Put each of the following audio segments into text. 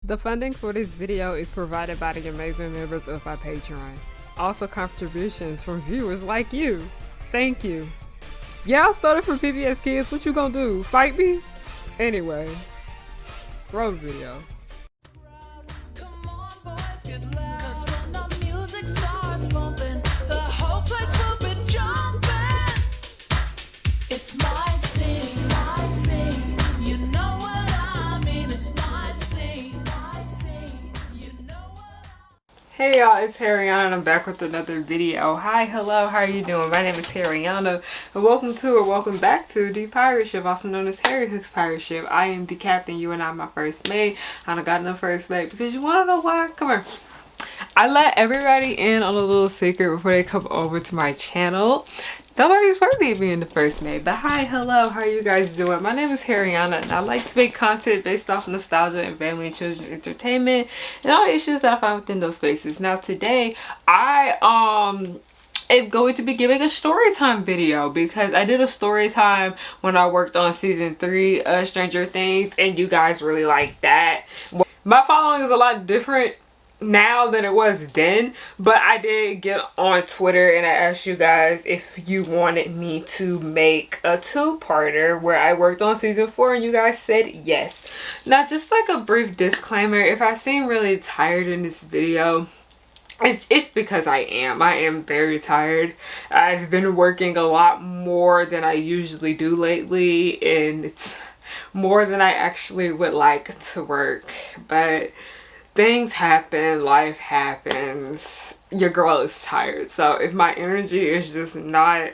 The funding for this video is provided by the amazing members of our Patreon. Also contributions from viewers like you. Thank you. Yeah, I started from PBS Kids. What you gonna do? Fight me? Anyway, roll the video. Hey y'all, it's Harriyanna and I'm back with another video. Hi, hello, how are you doing? My name is Harriyanna and welcome back to the pirate ship, also known as Harry Hook's pirate ship. I am the captain, you and I my first mate. I done got no first mate because you wanna know why? Come here. I let everybody in on a little secret before they come over to my channel. Nobody's worthy of being the first mate, but hi, hello, how are you guys doing? My name is Harriyanna and I like to make content based off nostalgia and family and children's entertainment and all the issues that I find within those spaces. Now today, I am going to be giving a story time video because I did a story time when I worked on season 3 of Stranger Things and you guys really liked that. My following is a lot different now than it was then, but I did get on Twitter and I asked you guys if you wanted me to make a two-parter where I worked on season 4 and you guys said yes. Now just like a brief disclaimer, if I seem really tired in this video, it's because I am very tired. I've been working a lot more than I usually do lately and it's more than I actually would like to work, but things happen, life happens, your girl is tired. So if my energy is just not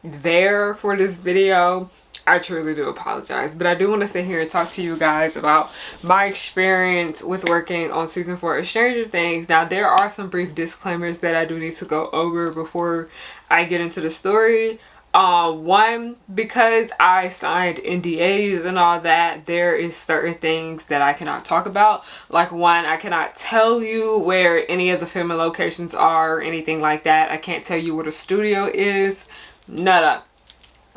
there for this video, I truly do apologize. But I do want to sit here and talk to you guys about my experience with working on season 4 of Stranger Things. Now there are some brief disclaimers that I do need to go over before I get into the story. One, because I signed NDAs and all that, there is certain things that I cannot talk about. Like one, I cannot tell you where any of the filming locations are or anything like that. I can't tell you where the studio is. None of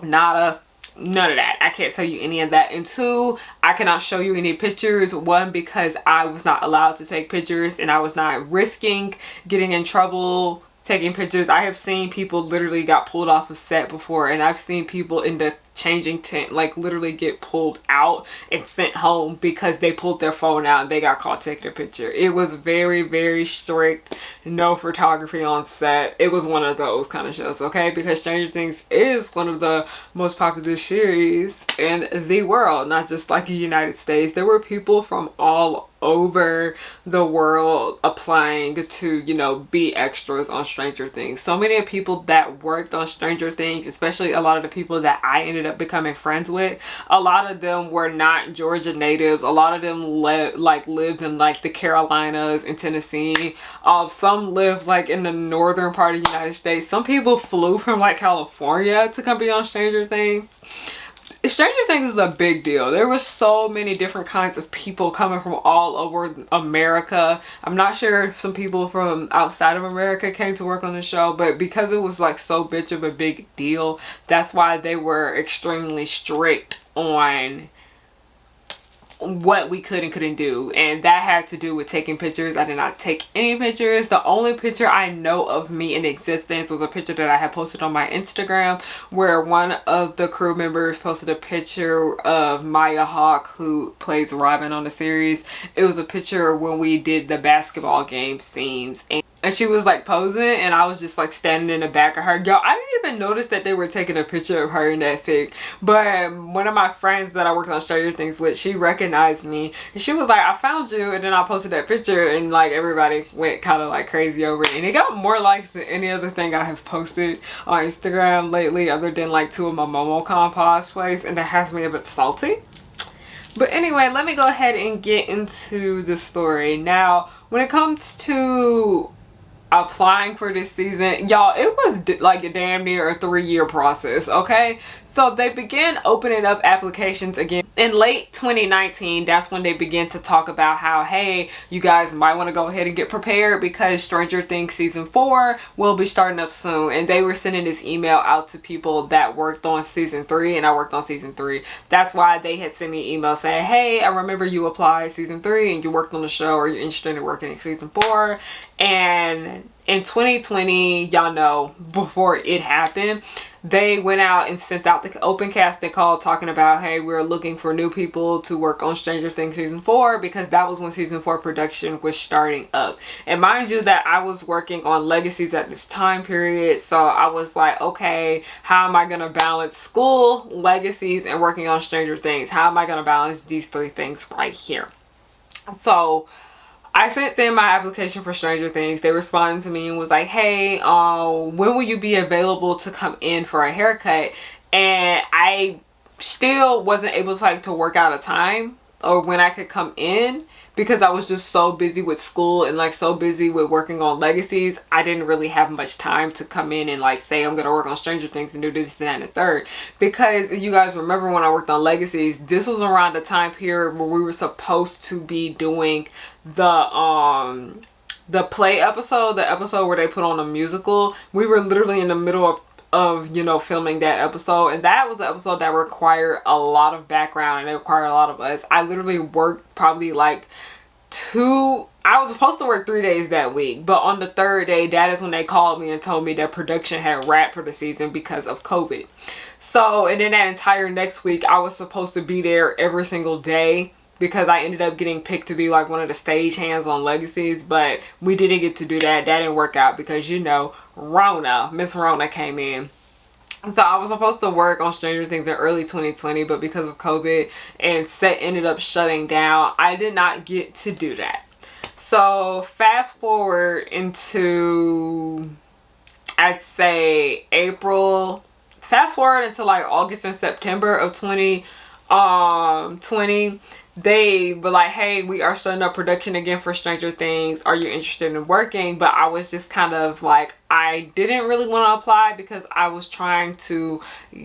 that. I can't tell you any of that. And two, I cannot show you any pictures. One, because I was not allowed to take pictures and I was not risking getting in trouble taking pictures. I have seen people literally got pulled off a set before, and I've seen people in the changing tent like literally get pulled out and sent home because they pulled their phone out and they got caught taking a picture. It was very strict, no photography on set. It was one of those kind of shows, okay? Because Stranger Things is one of the most popular series in the world, not just like the United States. There were people from all over the world applying to, you know, be extras on Stranger Things. So many people that worked on Stranger Things, especially a lot of the people that I ended up becoming friends with, a lot of them were not Georgia natives. A lot of them lived in like the Carolinas and Tennessee. Some lived like in the northern part of the United States. Some people flew from like California to come be on Stranger Things. Stranger Things is a big deal. There were so many different kinds of people coming from all over America. I'm not sure if some people from outside of America came to work on the show, but because it was like so bitch of a big deal, that's why they were extremely strict on what we could and couldn't do, and that had to do with taking pictures. I did not take any pictures. The only picture I know of me in existence was a picture that I had posted on my Instagram where one of the crew members posted a picture of Maya Hawke, who plays Robin on the series. It was a picture when we did the basketball game scenes, and she was like posing and I was just like standing in the back of her. Yo, I didn't even notice that they were taking a picture of her in that pic. But one of my friends that I worked on Stranger Things with, she recognized me and she was like, I found you. And then I posted that picture and like everybody went kind of like crazy over it. And it got more likes than any other thing I have posted on Instagram lately, other than like 2 of my MomoCon cosplays, and that has me a bit salty. But anyway, let me go ahead and get into the story. Now, when it comes to applying for this season, y'all, it was like a damn near a 3-year process. Okay, so they began opening up applications again in late 2019. That's when they began to talk about how, hey, you guys might want to go ahead and get prepared because Stranger Things season 4 will be starting up soon. And they were sending this email out to people that worked on season 3, and I worked on season 3. That's why they had sent me an email saying, hey, I remember you applied season 3 and you worked on the show, or you're interested in working in season 4. And in 2020, y'all know, before it happened, they went out and sent out the open casting call talking about, hey, we're looking for new people to work on Stranger Things season 4, because that was when season 4 production was starting up. And mind you that I was working on Legacies at this time period, so I was like, okay, how am I gonna balance school, Legacies, and working on Stranger Things? How am I gonna balance these 3 things right here? So I sent them my application for Stranger Things. They responded to me and was like, hey, when will you be available to come in for a haircut? And I still wasn't able to, like, to work out a time or when I could come in, because I was just so busy with school and like so busy with working on Legacies. I didn't really have much time to come in and like say I'm gonna work on Stranger Things and do this and that and the third. Because if you guys remember, when I worked on Legacies, this was around the time period where we were supposed to be doing the play episode, the episode where they put on a musical. We were literally in the middle of you know, filming that episode, and that was an episode that required a lot of background and it required a lot of us. I literally worked probably like I was supposed to work 3 days that week, but on the 3rd day, that is when they called me and told me that production had wrapped for the season because of COVID. So, and then that entire next week, I was supposed to be there every single day, because I ended up getting picked to be like one of the stage hands on Legacies, but we didn't get to do that. That didn't work out because, you know, Miss Rona came in. So I was supposed to work on Stranger Things in early 2020, but because of COVID and set ended up shutting down, I did not get to do that. So fast forward into, I'd say fast forward into like August and September of 2020. They were like, hey, we are starting up production again for Stranger Things. Are you interested in working? But I was just kind of like, I didn't really want to apply because I was trying to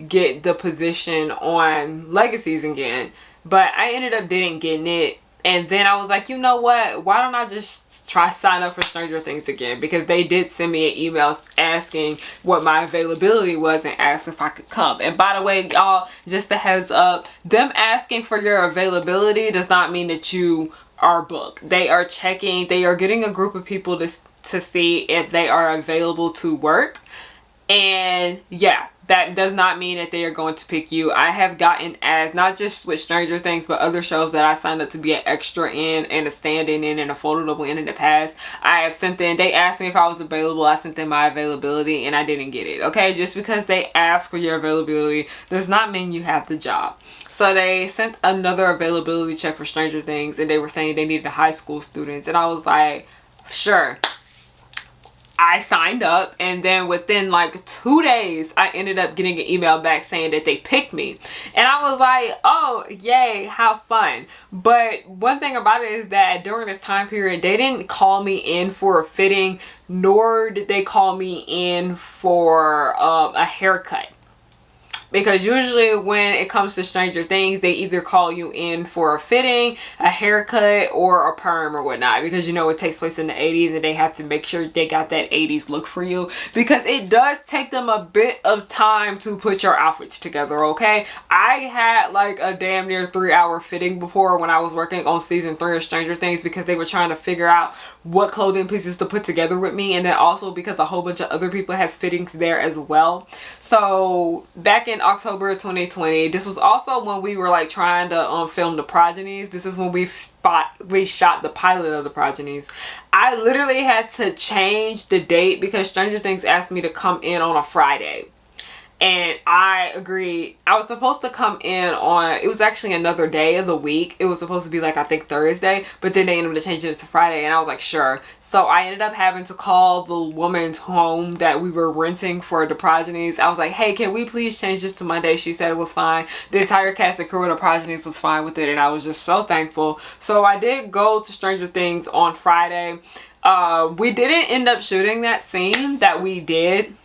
get the position on Legacies again. But I ended up didn't getting it. And then I was like, you know what? Why don't I just try sign up for Stranger Things again? Because they did send me an email asking what my availability was and asked if I could come. And by the way, y'all, just a heads up, them asking for your availability does not mean that you are booked. They are checking, they are getting a group of people to see if they are available to work. And yeah, that does not mean that they are going to pick you. I have gotten asked, not just with Stranger Things, but other shows that I signed up to be an extra in and a stand-in in and a foldable in the past. I have sent in, they asked me if I was available. I sent them my availability and I didn't get it. Okay, just because they ask for your availability does not mean you have the job. So they sent another availability check for Stranger Things, and they were saying they needed high school students. And I was like, sure. I signed up, and then within like 2 days, I ended up getting an email back saying that they picked me. And I was like, oh, yay, have fun. But one thing about it is that during this time period, they didn't call me in for a fitting, nor did they call me in for a haircut. Because usually when it comes to Stranger Things, they either call you in for a fitting, a haircut, or a perm or whatnot. Because, you know, it takes place in the 80s and they have to make sure they got that 80s look for you. Because it does take them a bit of time to put your outfits together, okay? I had like a damn near 3-hour fitting before when I was working on season 3 of Stranger Things, because they were trying to figure out what clothing pieces to put together with me. And then also because a whole bunch of other people had fittings there as well. So back in October 2020, this was also when we were like trying to film the Progenies. This is when we shot the pilot of the Progenies. I literally had to change the date because Stranger Things asked me to come in on a Friday. And I agreed. I was supposed to come in on, it was actually another day of the week. It was supposed to be like, I think Thursday, but then they ended up changing it to Friday, and I was like, sure. So I ended up having to call the woman's home that we were renting for the Progenies. I was like, hey, can we please change this to Monday? She said it was fine. The entire cast and crew of the Progenies was fine with it, and I was just so thankful. So I did go to Stranger Things on Friday. We didn't end up shooting that scene that we did.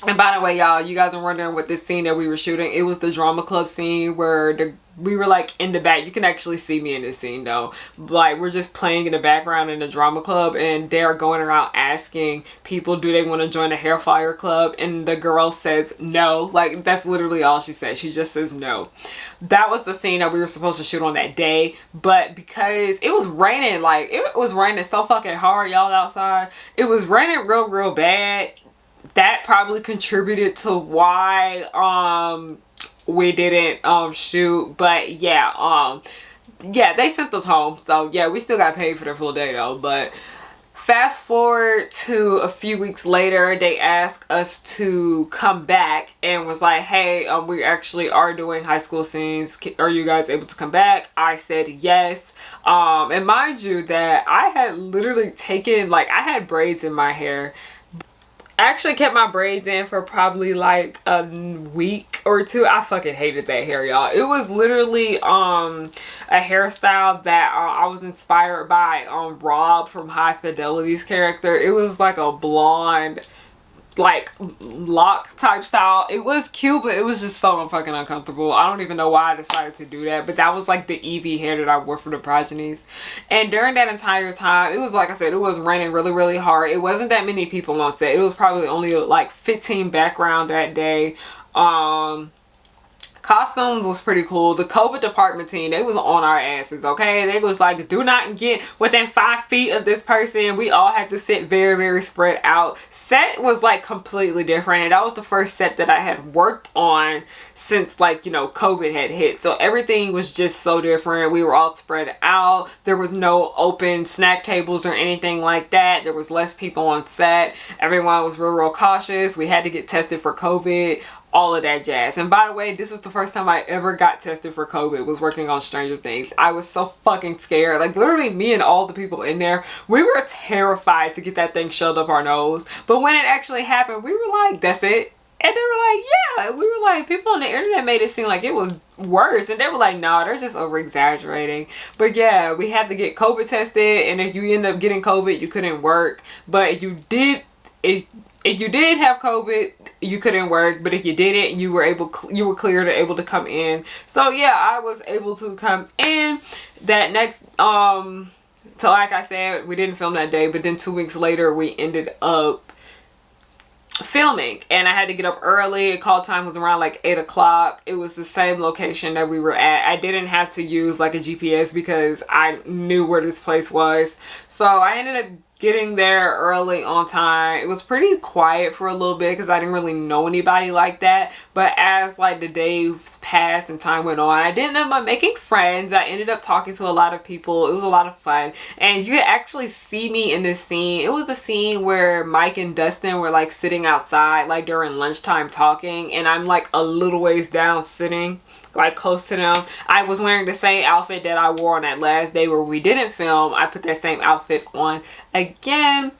And by the way, y'all, you guys are wondering what this scene that we were shooting. It was the drama club scene where we were like in the back. You can actually see me in this scene though. Like, we're just playing in the background in the drama club, and they're going around asking people, do they want to join the hair flyer club? And the girl says no. Like, that's literally all she said. She just says no. That was the scene that we were supposed to shoot on that day, but because it was raining, like it was raining so fucking hard, y'all, outside. It was raining real bad. That probably contributed to why we didn't shoot. But yeah, they sent us home, so yeah, we still got paid for the full day though. But fast forward to a few weeks later, they asked us to come back and was like, hey, we actually are doing high school scenes, are you guys able to come back? I said yes. And mind you that I had literally taken, like, I had braids in my hair. I actually kept my braids in for probably like a week or two. I fucking hated that hair, y'all. It was literally a hairstyle that I was inspired by Rob from High Fidelity's character. It was like a blonde, like, lock type style. It was cute, but it was just so fucking uncomfortable. I don't even know why I decided to do that, but that was like the Eevee hair that I wore for the Progenies. And during that entire time, it was, like I said, it was raining really hard. It wasn't that many people on set. It was probably only like 15 background that day. Costumes was pretty cool. The COVID department team, they was on our asses, okay? They was like, do not get within 5 feet of this person. We all had to sit very spread out. Set was like completely different, and that was the first set that I had worked on since, like, you know, COVID had hit. So everything was just so different. We were all spread out. There was no open snack tables or anything like that. There was less people on set. Everyone was real cautious. We had to get tested for COVID, all of that jazz. And by the way, this is the first time I ever got tested for COVID, was working on Stranger Things. I was so fucking scared. Like, literally me and all the people in there, we were terrified to get that thing shoved up our nose. But when it actually happened, we were like, that's it. And they were like, yeah. We were like, people on the internet made it seem like it was worse. And they were like, no, they're just over exaggerating. But yeah, we had to get COVID tested. And if you end up getting COVID, you couldn't work. But if you did have COVID, you couldn't work. But if you didn't, you were cleared and able to come in. So yeah, I was able to come in that next so like I said, we didn't film that day, but then 2 weeks later we ended up filming, and I had to get up early. Call time was around like 8 o'clock. It was the same location that we were at. I didn't have to use like a GPS because I knew where this place was. So I ended up getting there early on time. It was pretty quiet for a little bit because I didn't really know anybody like that. But as like the days passed and time went on, I did end up making friends. I ended up talking to a lot of people. It was a lot of fun. And you could actually see me in this scene. It was a scene where Mike and Dustin were like sitting outside like during lunchtime talking, and I'm like a little ways down sitting like close to them. I was wearing the same outfit that I wore on that last day where we didn't film. I put that same outfit on again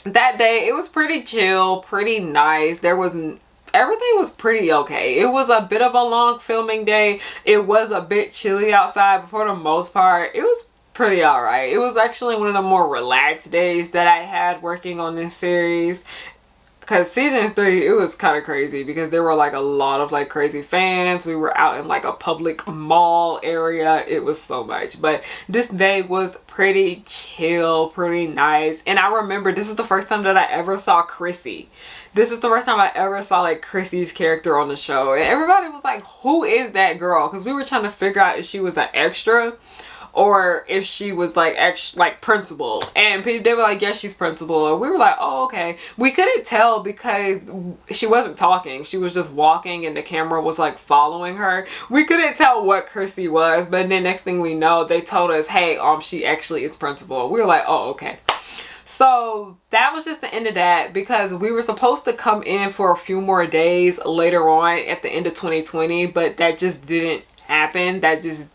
that day. It was pretty chill, pretty nice. Everything was pretty okay. It was a bit of a long filming day. It was a bit chilly outside, but for the most part, it was pretty alright. It was actually one of the more relaxed days that I had working on this series. Because season 3, it was kind of crazy because there were like a lot of like crazy fans. We were out in like a public mall area. It was so much. But this day was pretty chill, pretty nice. And I remember this is the first time that I ever saw Chrissy. This is the first time I ever saw like Chrissy's character on the show. And everybody was like, who is that girl? Because we were trying to figure out if she was an extra or if she was like principal, and they were like, yes, she's principal. And we were like, oh, okay. We couldn't tell because she wasn't talking, she was just walking and the camera was like following her. We couldn't tell what Chrissy was, but then next thing we know, they told us, hey, she actually is principal. We were like, oh, okay. So that was just the end of that, because we were supposed to come in for a few more days later on at the end of 2020, but that just didn't happen. That just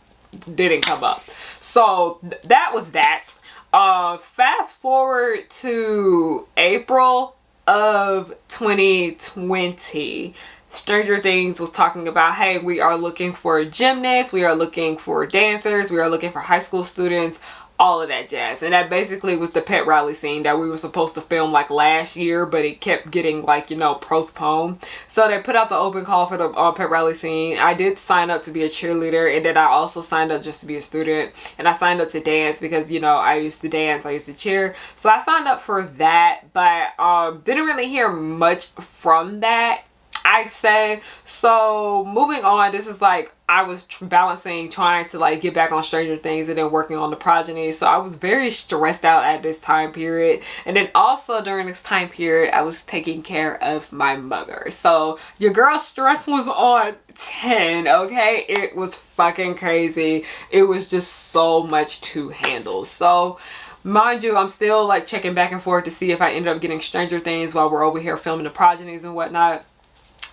didn't come up. So that was that. Fast forward to April of 2020. Stranger Things was talking about, hey, we are looking for gymnasts, we are looking for dancers, we are looking for high school students, all of that jazz. And that basically was the pet rally scene that we were supposed to film like last year, but it kept getting like, you know, postponed. So they put out the open call for the pet rally scene. I did sign up to be a cheerleader, and then I also signed up just to be a student, and I signed up to dance because, you know, I used to dance, I used to cheer. So I signed up for that, but didn't really hear much from that, I'd say. So moving on, this is like I was balancing trying to like get back on Stranger Things and then working on the progeny. So I was very stressed out at this time period. And then also during this time period, I was taking care of my mother. So your girl's stress was on 10, okay? It was fucking crazy. It was just so much to handle. So mind you, I'm still like checking back and forth to see if I ended up getting Stranger Things while we're over here filming the progenies and whatnot.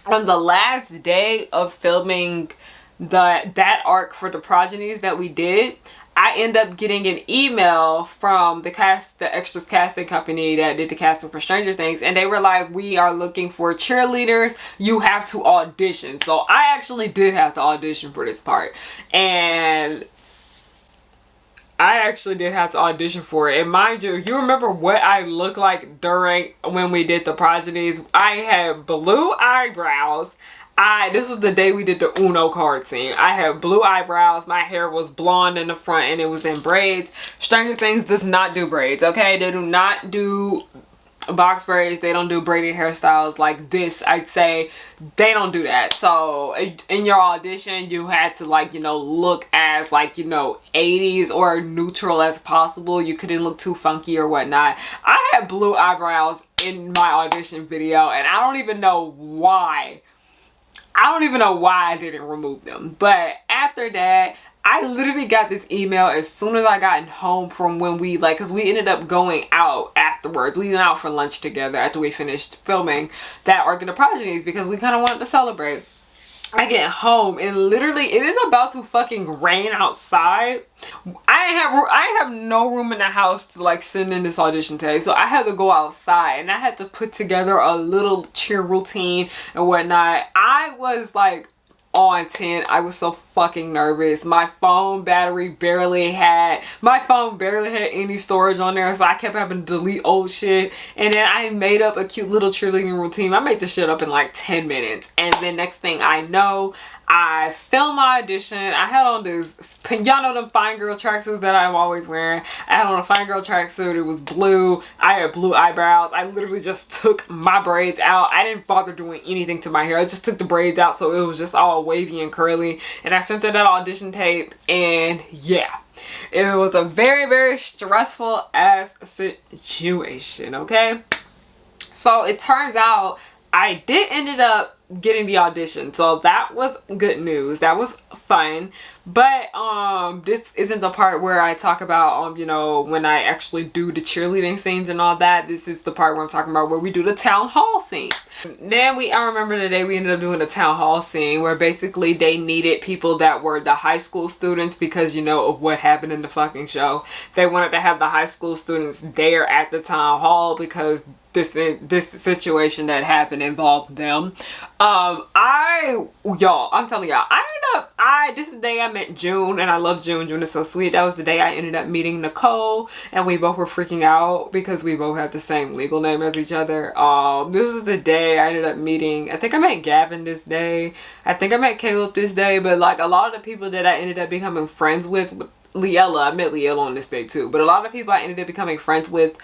On the last day of filming that arc for the progenies that we did, I end up getting an email from the extras casting company that did the casting for Stranger Things, and they were like, we are looking for cheerleaders, you have to audition. So I actually did have to audition for this part, and I actually did have to audition for it. And mind you, you remember what I looked like when we did the progenies? I had blue eyebrows. This was the day we did the Uno card scene. I had blue eyebrows. My hair was blonde in the front and it was in braids. Stranger Things does not do braids, okay? They do not do box braids. They don't do braided hairstyles like this. I'd say they don't do that. So in your audition, you had to like, you know, look as like, you know, 80s or neutral as possible. You couldn't look too funky or whatnot. I had blue eyebrows in my audition video, and I don't even know why. I didn't remove them. But after that, I literally got this email as soon as I got home from when we like, because we ended up going out afterwards. We went out for lunch together after we finished filming that arc of the progenies because we kind of wanted to celebrate. I get home and literally it is about to fucking rain outside. I have no room in the house to like send in this audition tape, so I had to go outside and I had to put together a little cheer routine and whatnot. I was like on 10. I was so fucking nervous. My phone barely had any storage on there, so I kept having to delete old shit. And then I made up a cute little cheerleading routine. I made this shit up in like 10 minutes, and then next thing I know, I filmed my audition. I had on this, y'all know them fine girl tracksuits that I'm always wearing. I had on a fine girl tracksuit. It was blue. I had blue eyebrows. I literally just took my braids out. I didn't bother doing anything to my hair. I just took the braids out, so it was just all wavy and curly. And I sent her that audition tape, and yeah, it was a very, very stressful ass situation, okay? So it turns out I did ended up getting the audition, so that was good news. That was fun. But this isn't the part where I talk about you know, when I actually do the cheerleading scenes and all that. This is the part where I'm talking about where we do the town hall scene. Then I remember the day we ended up doing the town hall scene where basically they needed people that were the high school students because, you know, of what happened in the fucking show. They wanted to have the high school students there at the town hall because this situation that happened involved them. I'm telling y'all, this is the day I met June, and I love June. June is so sweet. That was the day I ended up meeting Nicole, and we both were freaking out because we both had the same legal name as each other. This is the day I ended up meeting, I think I met Gavin this day. I think I met Caleb this day, but like a lot of the people that I ended up becoming friends with Liella, I met Liella on this day too, but a lot of people I ended up becoming friends with,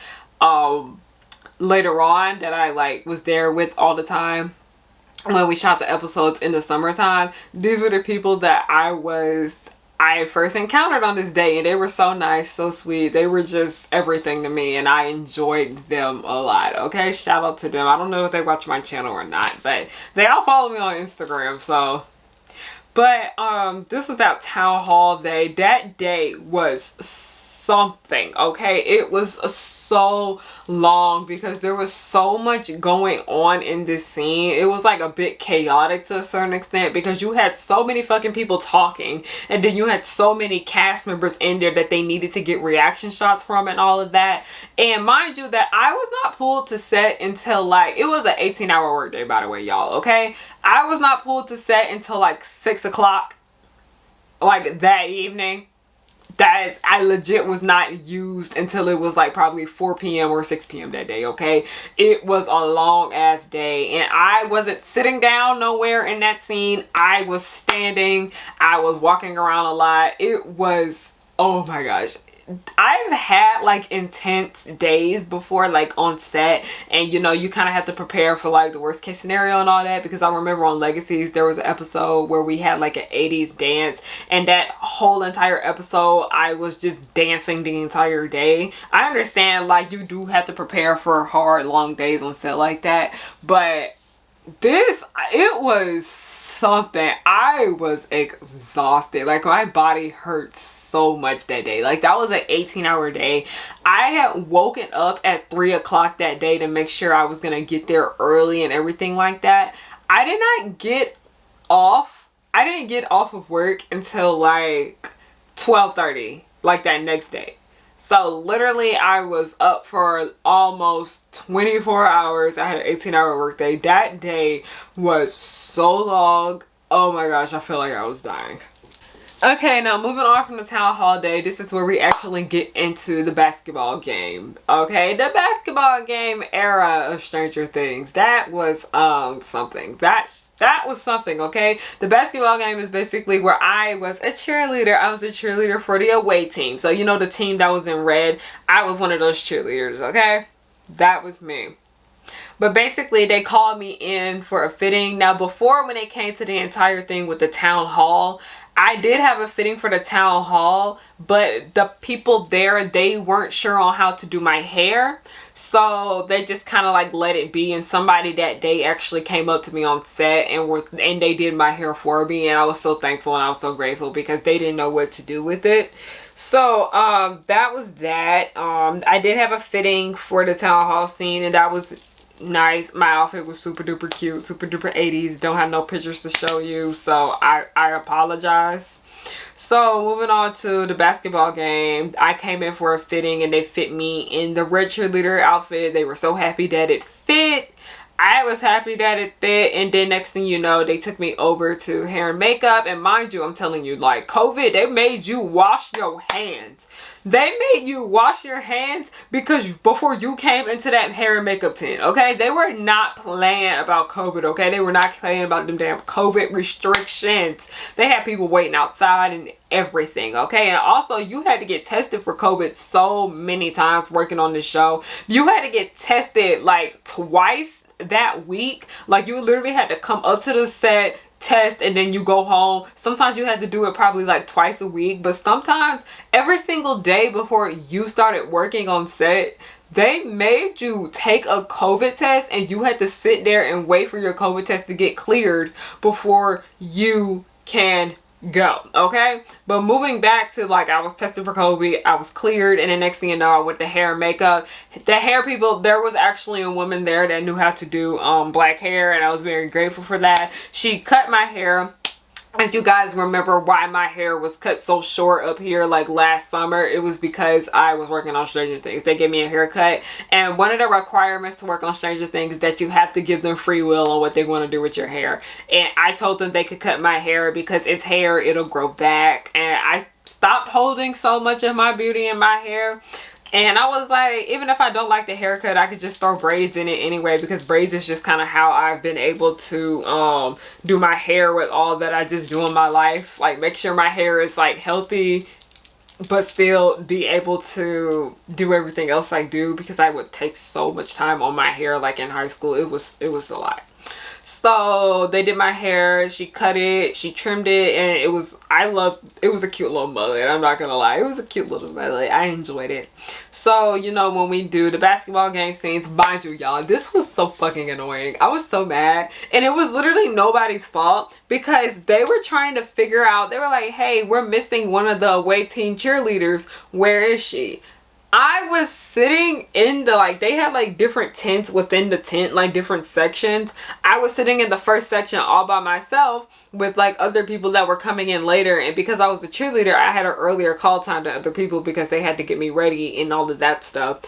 later on that I like was there with all the time when we shot the episodes in the summertime. These were the people that I first encountered on this day, and they were so nice, so sweet. They were just everything to me, and I enjoyed them a lot. Okay, shout out to them. I don't know if they watch my channel or not, but they all follow me on Instagram. So but this was that town hall day. That day was something, okay? It was so long because there was so much going on in this scene. It was like a bit chaotic to a certain extent because you had so many fucking people talking, and then you had so many cast members in there that they needed to get reaction shots from and all of that. And mind you that I was not pulled to set until like, it was an 18-hour workday, by the way, y'all, okay? I was not pulled to set until like 6 o'clock like that evening. That is, I legit was not used until it was like probably 4 p.m. or 6 p.m. that day, okay? It was a long ass day, and I wasn't sitting down nowhere in that scene. I was standing, I was walking around a lot. It was, oh my gosh. I've had like intense days before, like on set, and you know, you kind of have to prepare for like the worst case scenario and all that, because I remember on Legacies there was an episode where we had like an 80s dance, and that whole entire episode I was just dancing the entire day. I understand like you do have to prepare for hard long days on set like that, but this, it was something. I was exhausted. Like my body hurt so much that day. Like that was an 18-hour day. I had woken up at 3 o'clock that day to make sure I was gonna get there early and everything like that. I did not get off. I didn't get off of work until like 12:30, like that next day. So literally I was up for almost 24 hours. I had an 18-hour workday. That day was so long. Oh my gosh, I feel like I was dying. Okay, now moving on from the town hall day, this is where we actually get into the basketball game. Okay, the basketball game era of Stranger Things. That was something. That was something, okay? The basketball game is basically where I was a cheerleader. I was a cheerleader for the away team. So, you know, the team that was in red, I was one of those cheerleaders, okay? That was me. But basically, they called me in for a fitting. Now, before, when it came to the entire thing with the town hall, I did have a fitting for the town hall, but the people there, they weren't sure on how to do my hair. So they just kind of like let it be, and somebody that day actually came up to me on set and they did my hair for me, and I was so thankful and I was so grateful because they didn't know what to do with it. So that was that. I did have a fitting for the town hall scene, and that was nice. My outfit was super duper cute, super duper 80s. Don't have no pictures to show you, so I apologize. So moving on to the basketball game, I came in for a fitting and they fit me in the red cheerleader outfit. They were so happy that it fit. I was happy that it fit, and then next thing you know, they took me over to hair and makeup. And mind you, I'm telling you, like COVID, they made you wash your hands. They made you wash your hands because before you came into that hair and makeup tent, okay? They were not playing about COVID, okay? They were not playing about them damn COVID restrictions. They had people waiting outside and everything, okay? And also, you had to get tested for COVID so many times working on this show. You had to get tested like twice that week. Like you literally had to come up to the set, test, and then you go home. Sometimes you had to do it probably like twice a week, but sometimes every single day before you started working on set, they made you take a COVID test, and you had to sit there and wait for your COVID test to get cleared before you can go, okay? But moving back to, like, I was tested for COVID, I was cleared, and the next thing you know, I went to hair and makeup. The hair people, there was actually a woman there that knew how to do black hair, and I was very grateful for that. She cut my hair. If you guys remember why my hair was cut so short up here like last summer, it was because I was working on Stranger Things. They gave me a haircut, and one of the requirements to work on Stranger Things is that you have to give them free will on what they want to do with your hair. And I told them they could cut my hair because it's hair, it'll grow back. And I stopped holding so much of my beauty in my hair. And I was like, even if I don't like the haircut, I could just throw braids in it anyway, because braids is just kind of how I've been able to do my hair with all that I just do in my life. Like, make sure my hair is like healthy, but still be able to do everything else I do, because I would take so much time on my hair like in high school. It was a lot. So they did my hair, she cut it, she trimmed it, and it was a cute little mullet. I'm not gonna lie, it was a cute little mullet. I enjoyed it. So, you know, when we do the basketball game scenes, mind you, y'all, this was so fucking annoying. I was so mad, and it was literally nobody's fault because they were trying to figure out, they were like, hey, we're missing one of the away team cheerleaders. Where is she? I was sitting in the, like, they had like different tents within the tent, like different sections. I was sitting in the first section all by myself with like other people that were coming in later, and because I was a cheerleader, I had an earlier call time to other people because they had to get me ready and all of that stuff.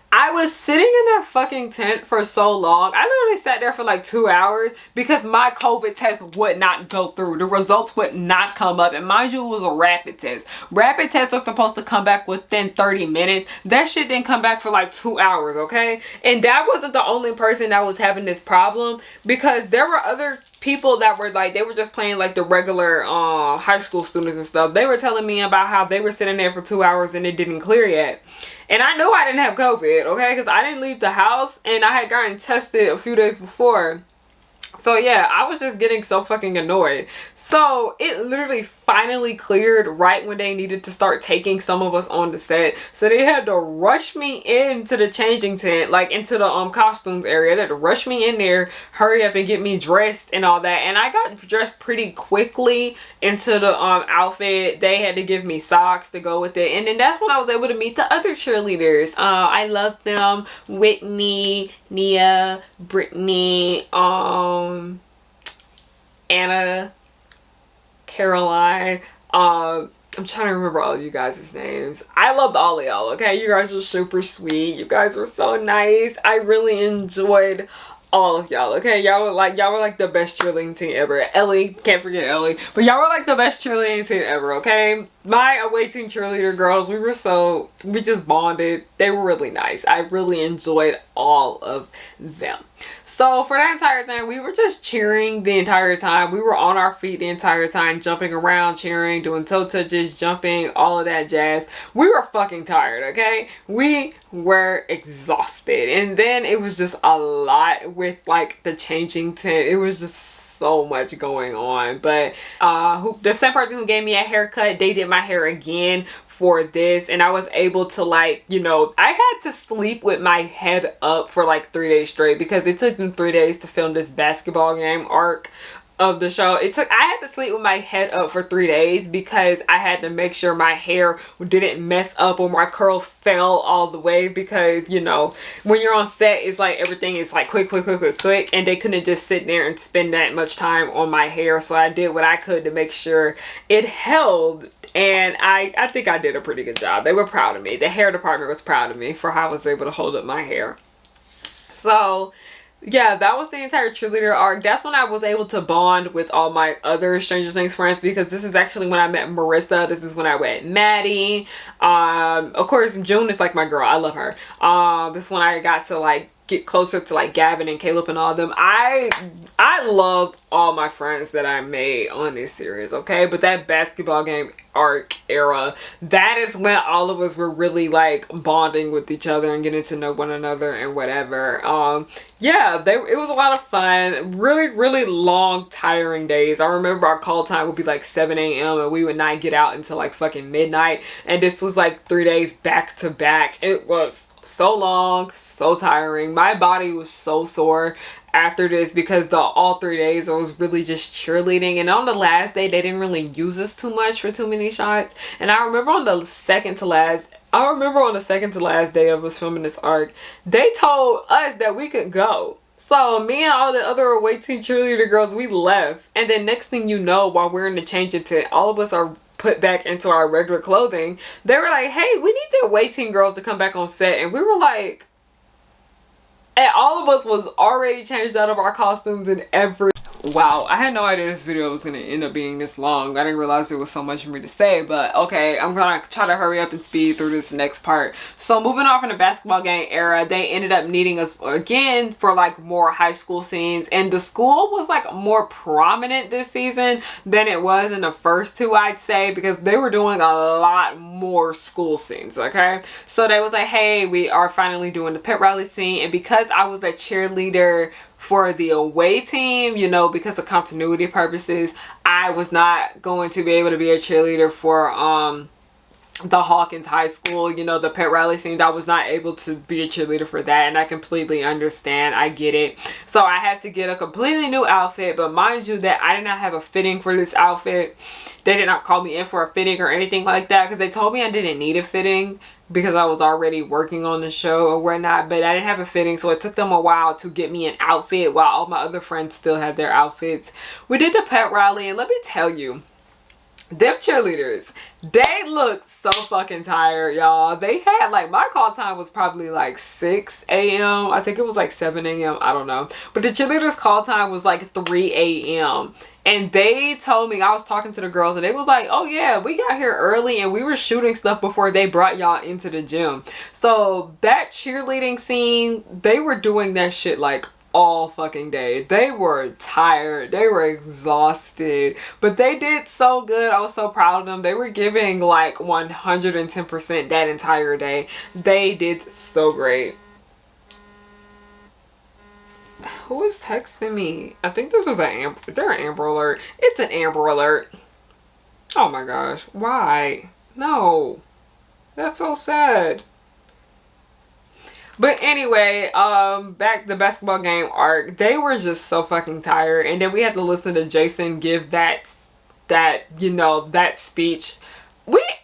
I was sitting in that fucking tent for so long. I literally sat there for like 2 hours because my COVID test would not go through. The results would not come up. And mind you, it was a rapid test. Rapid tests are supposed to come back within 30 minutes. That shit didn't come back for like 2 hours, okay? And that wasn't the only person that was having this problem, because there were other people that were like, they were just playing like the regular high school students and stuff. They were telling me about how they were sitting there for 2 hours and it didn't clear yet. And I know I didn't have COVID, okay? Because I didn't leave the house and I had gotten tested a few days before. So yeah, I was just getting so fucking annoyed. So it literally finally cleared right when they needed to start taking some of us on the set. So they had to rush me into the changing tent, like into the costumes area. They had to rush me in there, hurry up and get me dressed and all that. And I got dressed pretty quickly into the outfit. They had to give me socks to go with it. And then that's when I was able to meet the other cheerleaders. I love them. Whitney, Nia, Brittany, Anna, Caroline. I'm trying to remember all of you guys' names. I loved all of y'all, okay? You guys were super sweet. You guys were so nice. I really enjoyed all of y'all, okay? Y'all were like the best cheerleading team ever. Ellie, can't forget Ellie. But y'all were like the best cheerleading team ever, okay? My away team cheerleader girls, we just bonded. They were really nice. I really enjoyed all of them. So for that entire thing, we were just cheering the entire time. We were on our feet the entire time, jumping around, cheering, doing toe touches, jumping, all of that jazz. We were fucking tired, okay? We were exhausted. And then it was just a lot with like the changing tent. It was just so much going on. But the same person who gave me a haircut, they did my hair again for this, and I was able to, like, you know, I got to sleep with my head up for like 3 days straight because it took them 3 days to film this basketball game arc of the show. I had to sleep with my head up for 3 days because I had to make sure my hair didn't mess up or my curls fell all the way, because, you know, when you're on set, it's like everything is like quick, and they couldn't just sit there and spend that much time on my hair. So I did what I could to make sure it held, and I think I did a pretty good job. They were proud of me. The hair department was proud of me for how I was able to hold up my hair. So yeah, that was the entire cheerleader arc. That's when I was able to bond with all my other Stranger Things friends, because this is actually when I met Marissa. This is when I met Maddie. Of course, June is like my girl. I love her. This is when I got to like get closer to like Gavin and Caleb and all of them. I love all my friends that I made on this series, okay? But that basketball game arc era, that is when all of us were really like bonding with each other and getting to know one another and whatever. Yeah, it was a lot of fun. Really long, tiring days. I remember our call time would be like 7 a.m. and we would not get out until like fucking midnight. And this was like 3 days back to back. It was so long, so tiring. My body was so sore after this because all 3 days I was really just cheerleading, and on the last day they didn't really use us too much for too many shots. And I remember on the second to last day of us filming this arc, they told us that we could go. So me and all the other away team cheerleader girls, we left, and then next thing you know, while we're in the changing tent, all of us are put back into our regular clothing. They were like, hey, we need the away team girls to come back on set. And we were like, and all of us was already changed out of our costumes and everything. Wow, I had no idea this video was going to end up being this long. I didn't realize there was so much for me to say, but okay, I'm going to try to hurry up and speed through this next part. So moving on from the basketball game era, they ended up needing us again for like more high school scenes, and the school was like more prominent this season than it was in the first two, I'd say, because they were doing a lot more school scenes, okay? So they was like, hey, we are finally doing the pep rally scene, and because I was a cheerleader for the away team, you know, because of continuity purposes, I was not going to be able to be a cheerleader for the Hawkins High School, you know, the pet rally scene. I was not able to be a cheerleader for that, and I completely understand. I get it. So I had to get a completely new outfit, but mind you that I did not have a fitting for this outfit. They did not call me in for a fitting or anything like that, because they told me I didn't need a fitting because I was already working on the show or whatnot, but I didn't have a fitting, so it took them a while to get me an outfit while all my other friends still had their outfits. We did the pet rally, and let me tell you, them cheerleaders, they looked so fucking tired, y'all. They had, like, my call time was probably like 6 a.m. I think it was like 7 a.m. I don't know. But the cheerleaders' call time was like 3 a.m. And they told me, I was talking to the girls, and they was like, oh yeah, we got here early and we were shooting stuff before they brought y'all into the gym. So that cheerleading scene, they were doing that shit like all fucking day. They were tired, they were exhausted, but they did so good. I was so proud of them. They were giving like 110% that entire day. They did so great. Who is texting me? I think this is an is there an Amber Alert? It's an Amber Alert. Oh my gosh, why? No, that's so sad. But anyway, back the basketball game arc, they were just so fucking tired, and then we had to listen to Jason give that you know, that speech.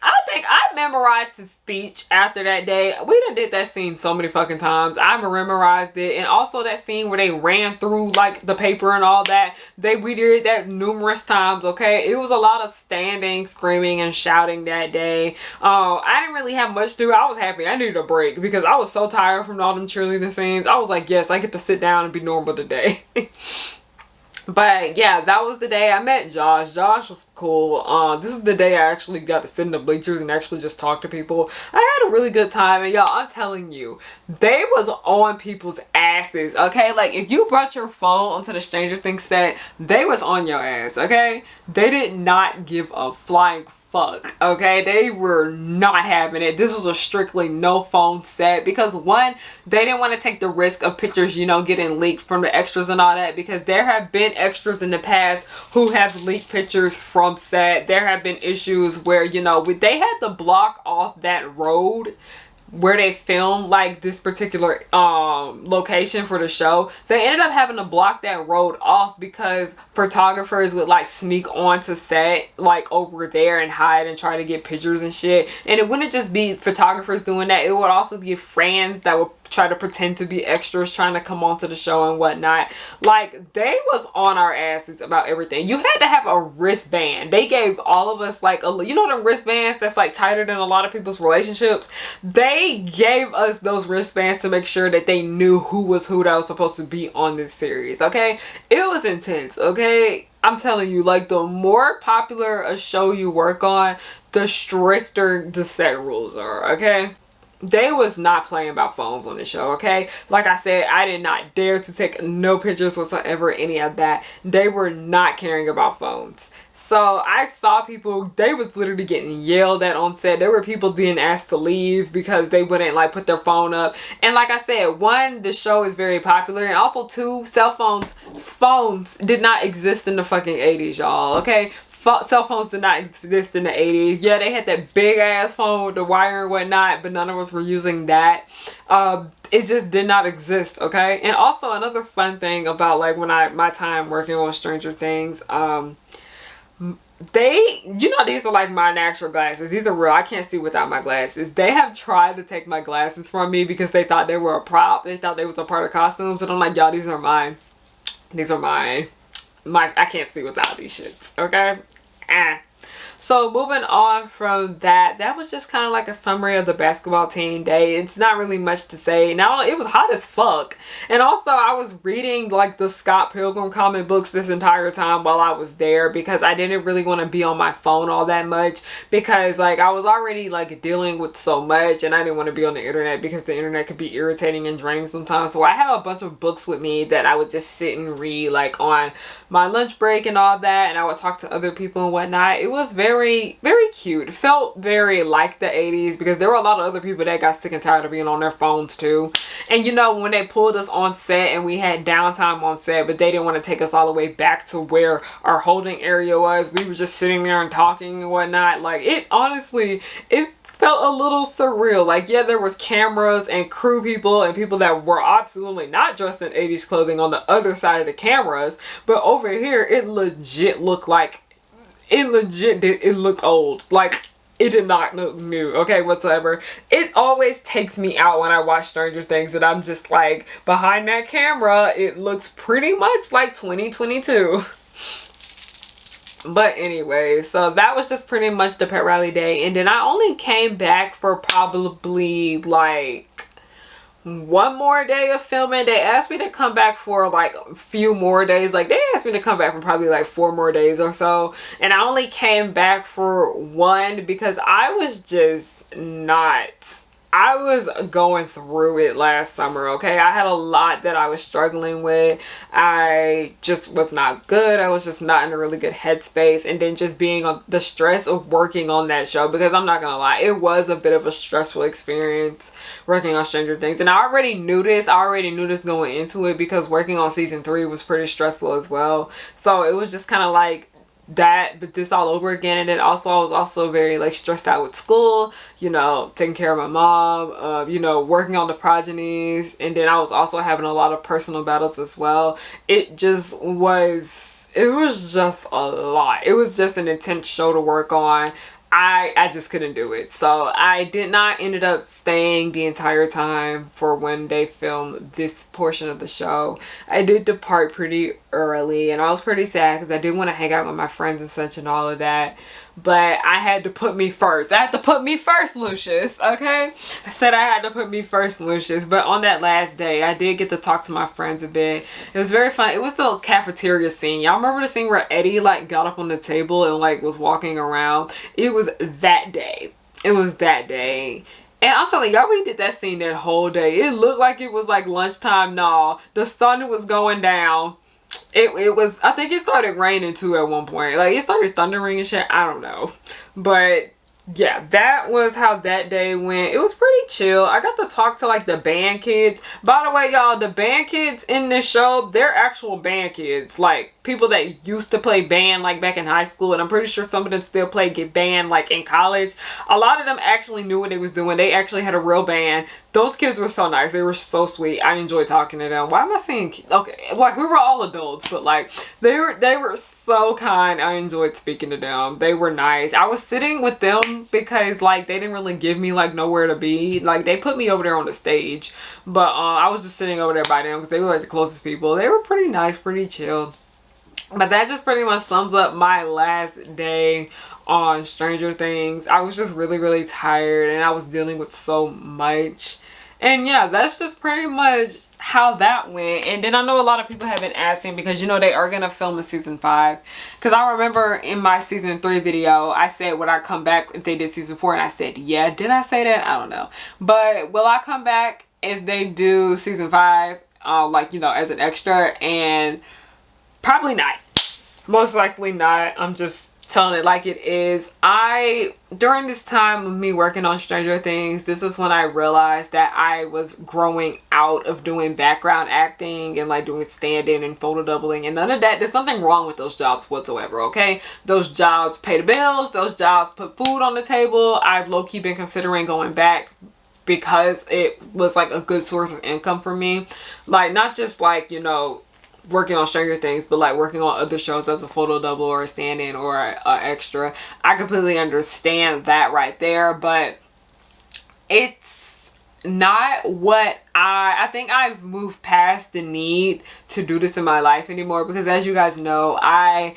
I think I memorized his speech after that day. We done did that scene so many fucking times. I memorized it. And also that scene where they ran through like the paper and all that. We did that numerous times, okay? It was a lot of standing, screaming, and shouting that day. I didn't really have much to do. I was happy. I needed a break because I was so tired from all them cheerleading scenes. I was like, yes, I get to sit down and be normal today. But yeah, that was the day I met Josh. Josh was cool. This is the day I actually got to sit in the bleachers and actually just talk to people. I had a really good time, and y'all, I'm telling you, they was on people's asses, okay? Like, if you brought your phone onto the Stranger Things set, they was on your ass, okay? They did not give a flying fuck, okay? They were not having it. This was a strictly no phone set because, one, they didn't want to take the risk of pictures, you know, getting leaked from the extras and all that, because there have been extras in the past who have leaked pictures from set. There have been issues where, you know, they had to block off that road where they filmed like this particular location for the show. They ended up having to block that road off because photographers would like sneak onto set like over there and hide and try to get pictures and shit. And it wouldn't just be photographers doing that, it would also be fans that would try to pretend to be extras trying to come onto the show and whatnot. Like, they was on our asses about everything. You had to have a wristband. They gave all of us like you know them wristbands that's like tighter than a lot of people's relationships. They gave us those wristbands to make sure that they knew who was who that was supposed to be on this series, okay? It was intense, okay? I'm telling you, like, the more popular a show you work on, the stricter the set rules are, okay? They was not playing about phones on the show, okay? Like I said, I did not dare to take no pictures whatsoever, any of that. They were not caring about phones. So I saw people, they was literally getting yelled at on set. There were people being asked to leave because they wouldn't like put their phone up. And like I said, one, the show is very popular, and also two, phones did not exist in the fucking 80s, y'all, okay? Cell phones did not exist in the 80s. Yeah, they had that big ass phone with the wire and whatnot, but none of us were using that. It just did not exist, okay? And also another fun thing about like when my time working on Stranger Things, you know, these are like my natural glasses. These are real. I can't see without my glasses. They have tried to take my glasses from me because they thought they were a prop. They thought they was a part of costumes, and I'm like, y'all, these are mine. These are mine. I can't see without these shits, okay? So moving on from that, that was just kind of like a summary of the basketball team day. It's not really much to say. Now, it was hot as fuck. And also, I was reading like the Scott Pilgrim comic books this entire time while I was there because I didn't really want to be on my phone all that much because like I was already like dealing with so much and I didn't want to be on the internet because the internet could be irritating and draining sometimes. So I had a bunch of books with me that I would just sit and read like on my lunch break and all that, and I would talk to other people and whatnot. It was very, very cute. It felt very like the 80s because there were a lot of other people that got sick and tired of being on their phones too. And you know, when they pulled us on set and we had downtime on set, but they didn't want to take us all the way back to where our holding area was, we were just sitting there and talking and whatnot. Like, it honestly, it felt a little surreal. Like, yeah, there was cameras and crew people and people that were absolutely not dressed in 80s clothing on the other side of the cameras, but over here it legit looked like, it looked old. Like, it did not look new, okay, whatsoever. It always takes me out when I watch Stranger Things, and I'm just like, behind that camera it looks pretty much like 2022. But anyway, so that was just pretty much the pet rally day. And then I only came back for probably like one more day of filming. They asked me to come back for like a few more days. Like, they asked me to come back for probably like 4 more days or so, and I only came back for 1 because I was just not, I was going through it last summer, okay? I had a lot that I was struggling with. I just was not good. I was just not in a really good headspace. And then just being on the stress of working on that show, because I'm not gonna lie, it was a bit of a stressful experience working on Stranger Things. And I already knew this. I already knew this going into it, because working on season 3 was pretty stressful as well. So it was just kind of like that, but this all over again. And then also I was also very like stressed out with school, you know, taking care of my mom, you know, working on the progenies, and then I was also having a lot of personal battles as well. It just was, it was just a lot. It was just an intense show to work on. I just couldn't do it. So I did not ended up staying the entire time for when they filmed this portion of the show. I did depart pretty early, and I was pretty sad because I did want to hang out with my friends and such and all of that. But I had to put me first. I had to put me first, Lucius, okay? I said I had to put me first, Lucius. But on that last day, I did get to talk to my friends a bit. It was very fun. It was the cafeteria scene. Y'all remember the scene where Eddie like got up on the table and like was walking around? It was that day. It was that day. And I'm telling y'all, we did that scene that whole day. It looked like it was like lunchtime. No, the sun was going down. It was, I think it started raining too at one point. Like, it started thundering and shit. I don't know. But yeah, that was how that day went. It was pretty chill. I got to talk to like the band kids. By the way, y'all, the band kids in this show, they're actual band kids. Like, people that used to play band like back in high school, and I'm pretty sure some of them still play band like in college. A lot of them actually knew what they was doing. They actually had a real band. Those kids were so nice. They were so sweet. I enjoyed talking to them. Why am I saying, okay, like, we were all adults, but like they were so kind. I enjoyed speaking to them. They were nice. I was sitting with them because like they didn't really give me like nowhere to be. Like, they put me over there on the stage, but I was just sitting over there by them because they were like the closest people. They were pretty nice, pretty chill. But that just pretty much sums up my last day on Stranger Things. I was just really, really tired, and I was dealing with so much. And yeah, that's just pretty much how that went. And then I know a lot of people have been asking, because you know they are gonna film a season 5. Because I remember in my season 3 video, I said, would I come back if they did season 4? And I said, yeah. Did I say that? I don't know. But will I come back if they do season 5? Like, you know, as an extra? And probably not. Most likely not. I'm just telling it like it is. During this time of me working on Stranger Things, this is when I realized that I was growing out of doing background acting and like doing stand-in and photo doubling and none of that. There's nothing wrong with those jobs whatsoever, okay? Those jobs pay the bills. Those jobs put food on the table. I've low-key been considering going back because it was like a good source of income for me. Like, not just like, you know, working on Stranger Things, but like working on other shows as a photo double or a stand-in or a extra. I completely understand that right there, but it's not what I think I've moved past the need to do this in my life anymore, because as you guys know, I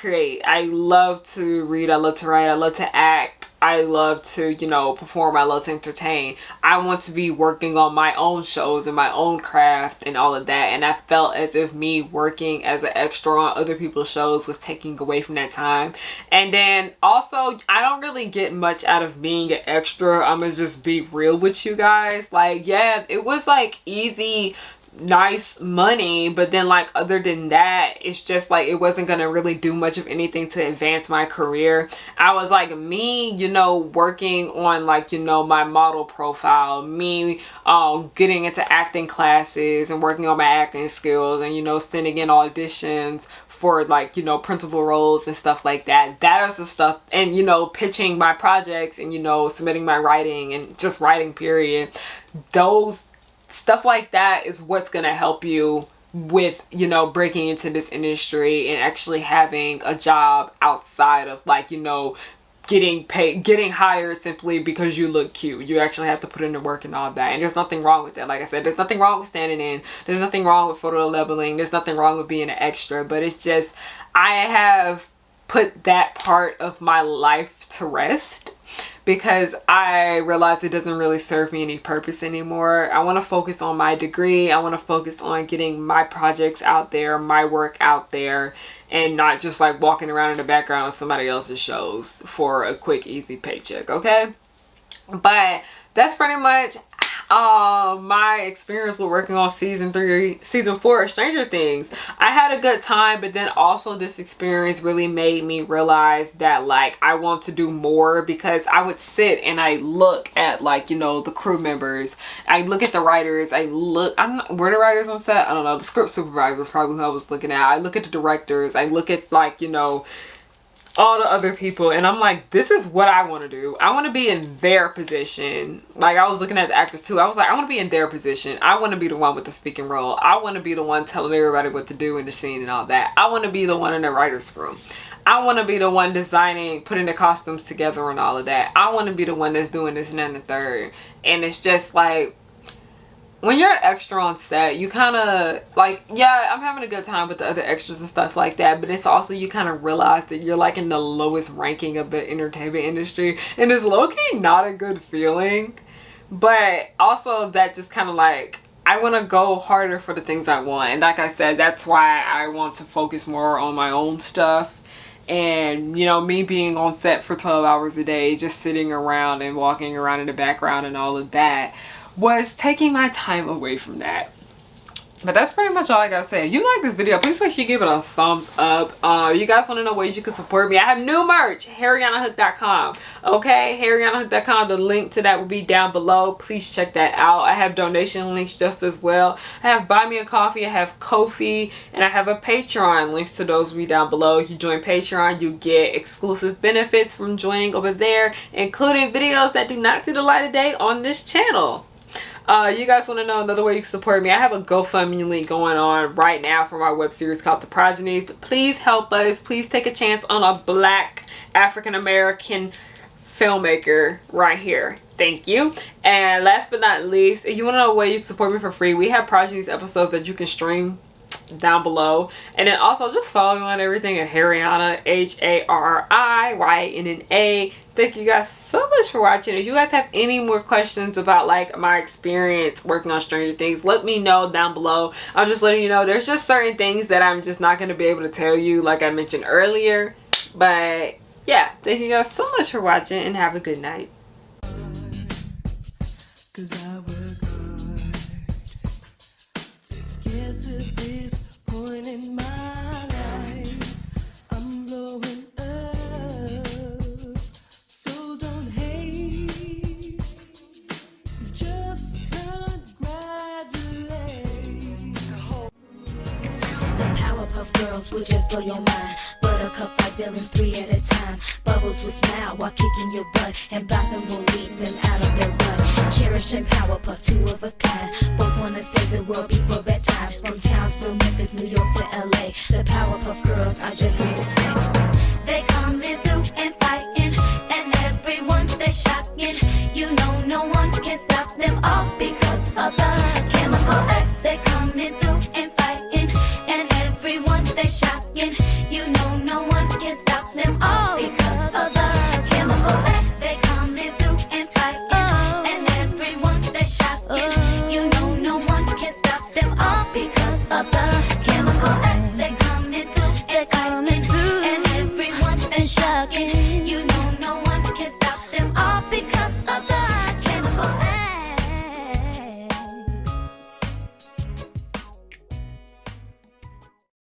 create. I love to read, I love to write, I love to act, I love to, you know, perform, I love to entertain. I want to be working on my own shows and my own craft and all of that, and I felt as if me working as an extra on other people's shows was taking away from that time. And then also, I don't really get much out of being an extra. I'm gonna just be real with you guys. Like, yeah, it was like easy nice money, but then like other than that, it's just like it wasn't gonna really do much of anything to advance my career. I was like, me, you know, working on like, you know, my model profile, me getting into acting classes and working on my acting skills, and, you know, sending in auditions for like, you know, principal roles and stuff like that. That is the stuff, and, you know, pitching my projects and, you know, submitting my writing and just writing period. Those stuff like that is what's gonna help you with, you know, breaking into this industry and actually having a job outside of like, you know, getting paid, getting hired simply because you look cute. You actually have to put in the work and all that. And there's nothing wrong with that. Like I said, there's nothing wrong with standing in. There's nothing wrong with photo labeling. There's nothing wrong with being an extra. But it's just, I have put that part of my life to rest because I realized it doesn't really serve me any purpose anymore. I want to focus on my degree. I want to focus on getting my projects out there, my work out there, and not just like walking around in the background of somebody else's shows for a quick, easy paycheck, okay? But that's pretty much my experience with working on season 4 of Stranger Things. I had a good time, but then also this experience really made me realize that like I want to do more, because I would sit and I look at like, you know, the crew members, I look at the writers, were the writers on set? I don't know. The script supervisor was probably who I was looking at. I look at the directors, I look at like, you know, all the other people, and I'm like, this is what I want to do. I want to be in their position. Like, I was looking at the actors too. I was like, I want to be in their position. I want to be the one with the speaking role. I want to be the one telling everybody what to do in the scene and all that. I want to be the one in the writer's room. I want to be the one designing, putting the costumes together and all of that. I want to be the one that's doing this and that and the third. And it's just like, when you're an extra on set, you kind of like, yeah, I'm having a good time with the other extras and stuff like that, but it's also, you kind of realize that you're like in the lowest ranking of the entertainment industry, and it's low-key not a good feeling. But also that just kind of like, I want to go harder for the things I want. And like I said, that's why I want to focus more on my own stuff. And, you know, me being on set for 12 hours a day, just sitting around and walking around in the background and all of that, was taking my time away from that. But that's pretty much all I gotta say. If you like this video, please make sure you give it a thumbs up. You guys want to know ways you can support me? I have new merch, harriyannahook.com. Okay, harriyannahook.com. The link to that will be down below. Please check that out. I have donation links just as well. I have Buy Me a Coffee, I have Ko-fi, and I have a Patreon. Links to those will be down below. If you join Patreon, you get exclusive benefits from joining over there, including videos that do not see the light of day on this channel. You guys want to know another way you can support me? I have a GoFundMe link going on right now for my web series called The Progenies. Please help us. Please take a chance on a Black African-American filmmaker right here. Thank you. And last but not least, if you want to know a way you can support me for free, we have Progenies episodes that you can stream down below. And then also just follow me on everything at Harriyanna, HARRIYNNA. Thank you guys so much for watching. If you guys have any more questions about like my experience working on Stranger Things, let me know down below. I'm just letting you know there's just certain things that I'm just not going to be able to tell you, like I mentioned earlier. But yeah, thank you guys so much for watching, and have a good night. 'Cause I work hard to get to this point in my life. I'm blowing up, so don't hate, just congratulate. The Powerpuff Girls will just blow your mind. Buttercup like villains 3 at a time. Bubbles will smile while kicking your butt, and Blossom will lead them out of their rut. Cherish and Powerpuff, 2 of a kind. Both wanna save the world before bad times. From Townsville, Memphis, New York to LA, the Powerpuff Girls are just here to stay. They coming through and fighting, and everyone they shocking. You know no one can stop them all because of the chemical X. They coming through and fighting, and everyone they shocking. You know no one can stop them all because of the chemical X. They coming through and fighting, and everyone they shocking. You know no one can stop them all because of the chemical X. They coming through and fighting, and everyone they shocking. You